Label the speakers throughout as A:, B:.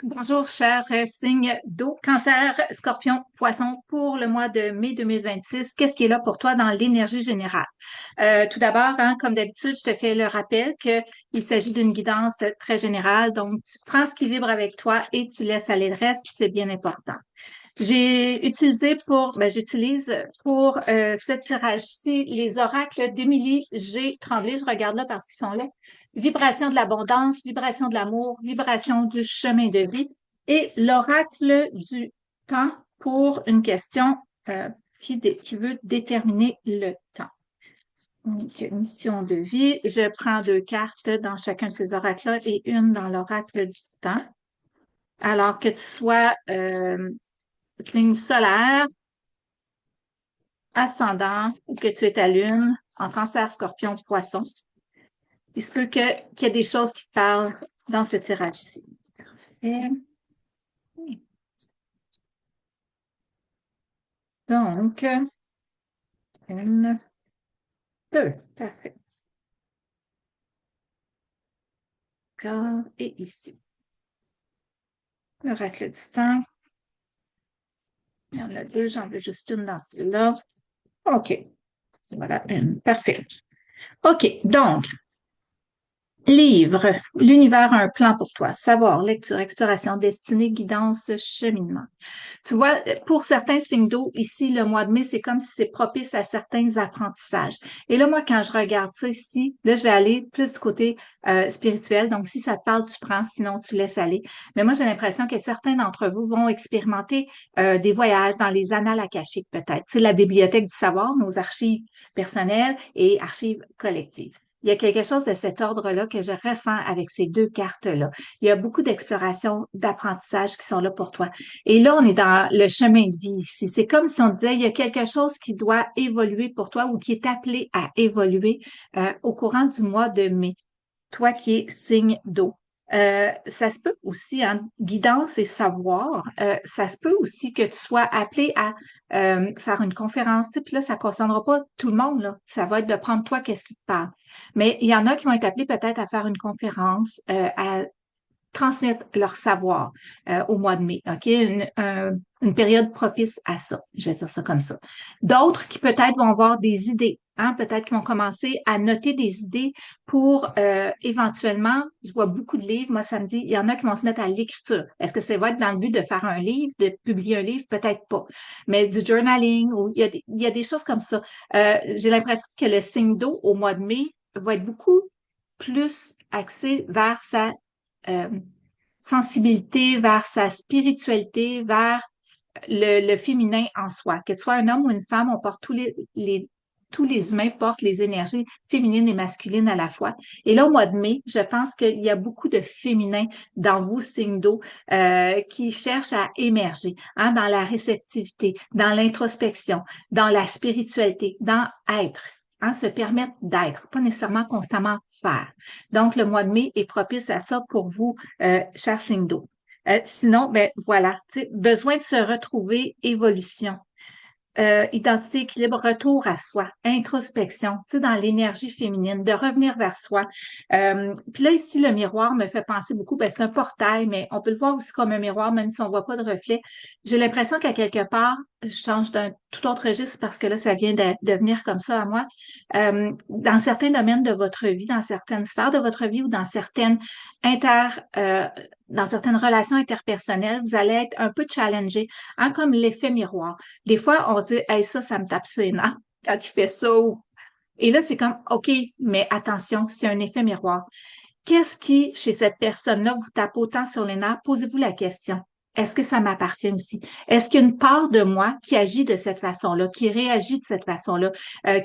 A: Bonjour, cher signe d'eau, cancer, scorpion, poisson pour le mois de mai 2026. Qu'est-ce qui est là pour toi dans l'énergie générale? Tout d'abord, hein, comme d'habitude, je te fais le rappel qu'il s'agit d'une guidance très générale. Donc, tu prends ce qui vibre avec toi et tu laisses aller le reste, c'est bien important. J'utilise pour ce tirage-ci les oracles d'Émilie G. Tremblay. Je regarde là parce qu'ils sont là. Vibration de l'abondance, vibration de l'amour, vibration du chemin de vie et l'oracle du temps pour une question qui veut déterminer le temps. Donc, mission de vie. Je prends 2 cartes dans chacun de ces oracles-là et une dans l'oracle du temps. Alors que tu sois ligne solaire, ascendant ou que tu es ta lune en cancer, scorpion, poisson. Il se peut qu'il y ait des choses qui parlent dans ce tirage-ci. Donc, une, deux, parfait. Et ici. L'oracle du temps. Il y en a deux, j'en veux juste une dans celle-là. OK. Voilà, une. Parfait. OK, donc, livre, l'univers a un plan pour toi. Savoir, lecture, exploration, destinée, guidance, cheminement. Tu vois, pour certains signes d'eau, ici, le mois de mai, c'est comme si c'est propice à certains apprentissages. Et là, moi, quand je regarde ça ici, là, je vais aller plus du côté spirituel. Donc, si ça te parle, tu prends, sinon tu laisses aller. Mais moi, j'ai l'impression que certains d'entre vous vont expérimenter des voyages dans les annales akashiques, peut-être. C'est la bibliothèque du savoir, nos archives personnelles et archives collectives. Il y a quelque chose de cet ordre-là que je ressens avec ces 2 cartes-là. Il y a beaucoup d'exploration, d'apprentissage qui sont là pour toi. Et là, on est dans le chemin de vie ici. C'est comme si on disait, il y a quelque chose qui doit évoluer pour toi ou qui est appelé à évoluer au courant du mois de mai. Toi qui es signe d'eau. Ça se peut aussi, hein, guidance et savoir, ça se peut aussi que tu sois appelé à faire une conférence. Puis là, ça ne concernera pas tout le monde, là. Ça va être de prendre toi, qu'est-ce qui te parle. Mais il y en a qui vont être appelés peut-être à faire une conférence, à transmettre leur savoir au mois de mai, OK? Une période propice à ça, je vais dire ça comme ça. D'autres qui peut-être vont avoir des idées, hein? Peut-être qu'ils vont commencer à noter des idées pour éventuellement, je vois beaucoup de livres, moi ça me dit, il y en a qui vont se mettre à l'écriture. Est-ce que ça va être dans le but de faire un livre, de publier un livre? Peut-être pas. Mais du journaling, ou il y a des choses comme ça. J'ai l'impression que le signe d'eau au mois de mai va être beaucoup plus axé vers sa euh, sensibilité, vers sa spiritualité, vers le féminin en soi. Que tu sois un homme ou une femme, on porte tous les humains portent les énergies féminines et masculines à la fois. Et là, au mois de mai, je pense qu'il y a beaucoup de féminin dans vos signes d'eau qui cherchent à émerger, hein, dans la réceptivité, dans l'introspection, dans la spiritualité, dans être. Hein, se permettre d'être, pas nécessairement constamment faire. Donc, le mois de mai est propice à ça pour vous, chers signes d'eau. Sinon, ben voilà, besoin de se retrouver, évolution. Identité, équilibre, retour à soi, introspection, dans l'énergie féminine, de revenir vers soi. Puis là, ici, le miroir me fait penser beaucoup, ben, c'est un portail, mais on peut le voir aussi comme un miroir, même si on voit pas de reflet. J'ai l'impression qu'à quelque part, je change d'un tout autre registre parce que là, ça vient de venir comme ça à moi. Dans certains domaines de votre vie, dans certaines sphères de votre vie ou inter, euh, dans certaines relations interpersonnelles, vous allez être un peu challengé, hein, comme l'effet miroir. Des fois, on se dit, hey, ça me tape sur les nerfs quand tu fais ça. Et là, c'est comme, OK, mais attention, c'est un effet miroir. Qu'est-ce qui, chez cette personne-là, vous tape autant sur les nerfs? Posez-vous la question. Est-ce que ça m'appartient aussi? Est-ce qu'il y a une part de moi qui agit de cette façon-là, qui réagit de cette façon-là,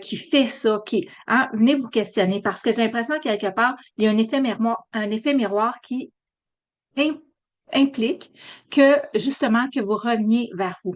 A: qui fait ça, hein? Venez vous questionner parce que j'ai l'impression que quelque part, il y a un effet miroir qui implique que, justement, que vous reveniez vers vous.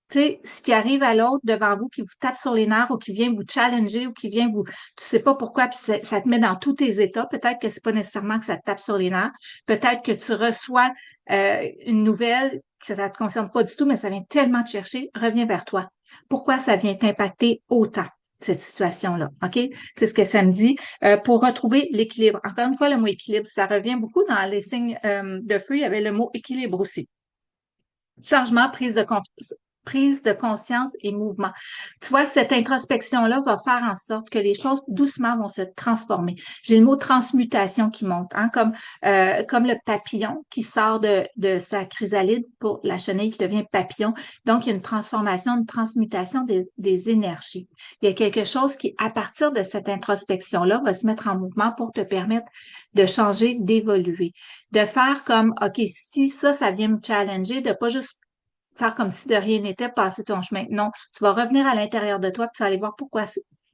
A: Tu sais, ce qui arrive à l'autre devant vous, qui vous tape sur les nerfs ou qui vient vous challenger ou qui vient tu sais pas pourquoi, puis ça te met dans tous tes états. Peut-être que c'est pas nécessairement que ça te tape sur les nerfs. Peut-être que tu reçois une nouvelle que ça te concerne pas du tout, mais ça vient tellement te chercher. Reviens vers toi. Pourquoi ça vient t'impacter autant? cette situation-là. OK? C'est ce que ça me dit pour retrouver l'équilibre. Encore une fois, le mot équilibre, ça revient beaucoup dans les signes de feu. Il y avait le mot équilibre aussi. Changement, prise de conscience et mouvement. Tu vois, cette introspection-là va faire en sorte que les choses doucement vont se transformer. J'ai le mot transmutation qui monte, hein, comme le papillon qui sort de sa chrysalide pour la chenille qui devient papillon. Donc, il y a une transformation, une transmutation des énergies. Il y a quelque chose qui, à partir de cette introspection-là, va se mettre en mouvement pour te permettre de changer, d'évoluer, de faire comme, OK, si ça vient me challenger, de pas juste faire comme si de rien n'était, passer ton chemin. Non, tu vas revenir à l'intérieur de toi, puis tu vas aller voir pourquoi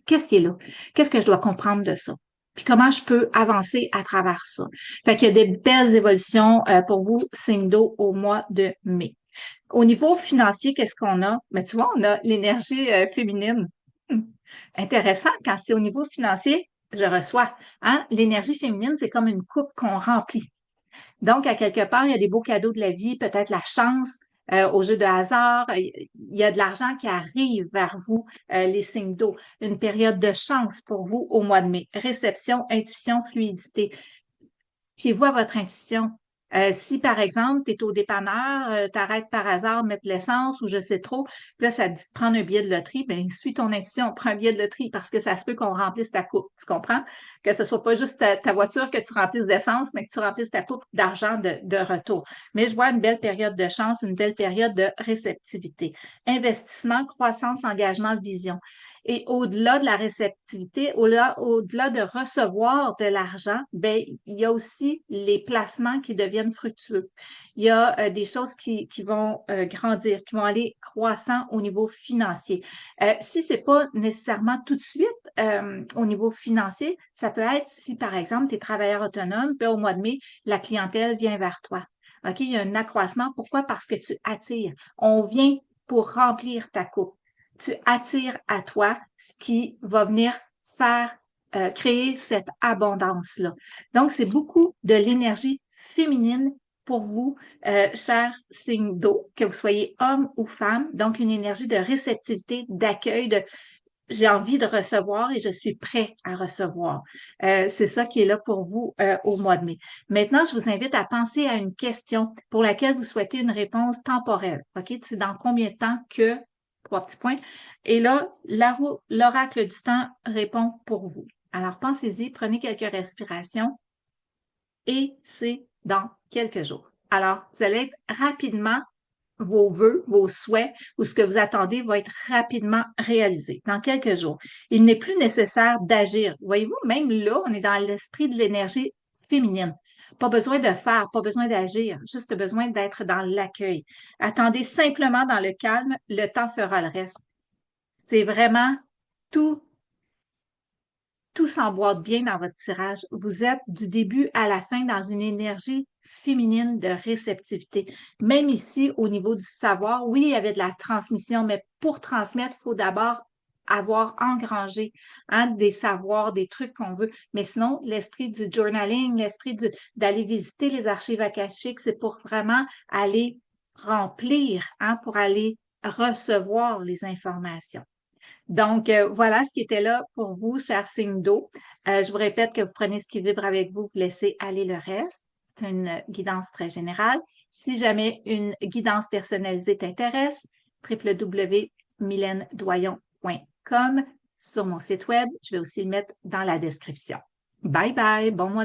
A: qu'est-ce qui est là? Qu'est-ce que je dois comprendre de ça? Puis comment je peux avancer à travers ça? Fait qu'il y a des belles évolutions pour vous, signe d'eau, au mois de mai. Au niveau financier, qu'est-ce qu'on a? Mais tu vois, on a l'énergie féminine. Intéressant, quand c'est au niveau financier, je reçois. Hein? L'énergie féminine, c'est comme une coupe qu'on remplit. Donc, à quelque part, il y a des beaux cadeaux de la vie, peut-être la chance au jeu de hasard. Il y a de l'argent qui arrive vers vous, les signes d'eau. Une période de chance pour vous au mois de mai. Réception, intuition, fluidité. Fiez-vous à votre intuition. Si, par exemple, tu es au dépanneur, t'arrêtes par hasard mettre l'essence ou je sais trop, puis là, ça te dit de prendre un billet de loterie, bien, suis ton intuition, prends un billet de loterie parce que ça se peut qu'on remplisse ta coupe. Tu comprends? Que ce soit pas juste ta voiture que tu remplisses d'essence, mais que tu remplisses ta coupe d'argent de retour. Mais je vois une belle période de chance, une belle période de réceptivité. Investissement, croissance, engagement, vision. Et au-delà de la réceptivité, au-delà de recevoir de l'argent, ben, il y a aussi les placements qui deviennent fructueux. Il y a des choses qui vont grandir, qui vont aller croissant au niveau financier. Si c'est pas nécessairement tout de suite au niveau financier, ça peut être si, par exemple, tu es travailleur autonome, puis au mois de mai, la clientèle vient vers toi. OK, il y a un accroissement. Pourquoi? Parce que tu attires. On vient pour remplir ta coupe. Tu attires à toi ce qui va venir faire créer cette abondance-là. Donc, c'est beaucoup de l'énergie féminine pour vous, chers signes d'eau, que vous soyez homme ou femme. Donc, une énergie de réceptivité, d'accueil, de j'ai envie de recevoir et je suis prêt à recevoir. C'est ça qui est là pour vous au mois de mai. Maintenant, je vous invite à penser à une question pour laquelle vous souhaitez une réponse temporelle. OK? C'est dans combien de temps que, trois petits points. Et là, l'oracle du temps répond pour vous. Alors, pensez-y, prenez quelques respirations et c'est dans quelques jours. Alors, vous allez être rapidement vos vœux, vos souhaits ou ce que vous attendez va être rapidement réalisé dans quelques jours. Il n'est plus nécessaire d'agir. Voyez-vous, même là, on est dans l'esprit de l'énergie féminine. Pas besoin de faire, pas besoin d'agir, juste besoin d'être dans l'accueil. Attendez simplement dans le calme, le temps fera le reste. C'est vraiment tout tout s'emboîte bien dans votre tirage. Vous êtes du début à la fin dans une énergie féminine de réceptivité. Même ici, au niveau du savoir, oui, il y avait de la transmission, mais pour transmettre, il faut d'abord avoir engrangé des savoirs, des trucs qu'on veut. Mais sinon, l'esprit du journaling, l'esprit d'aller visiter les archives akashiques, c'est pour vraiment aller remplir, pour aller recevoir les informations. Donc, voilà ce qui était là pour vous, chers signes d'eau. Je vous répète que vous prenez ce qui vibre avec vous, vous laissez aller le reste. C'est une guidance très générale. Si jamais une guidance personnalisée t'intéresse, www.mylenedoyon.com sur mon site web. Je vais aussi le mettre dans la description. Bye bye, bon mois.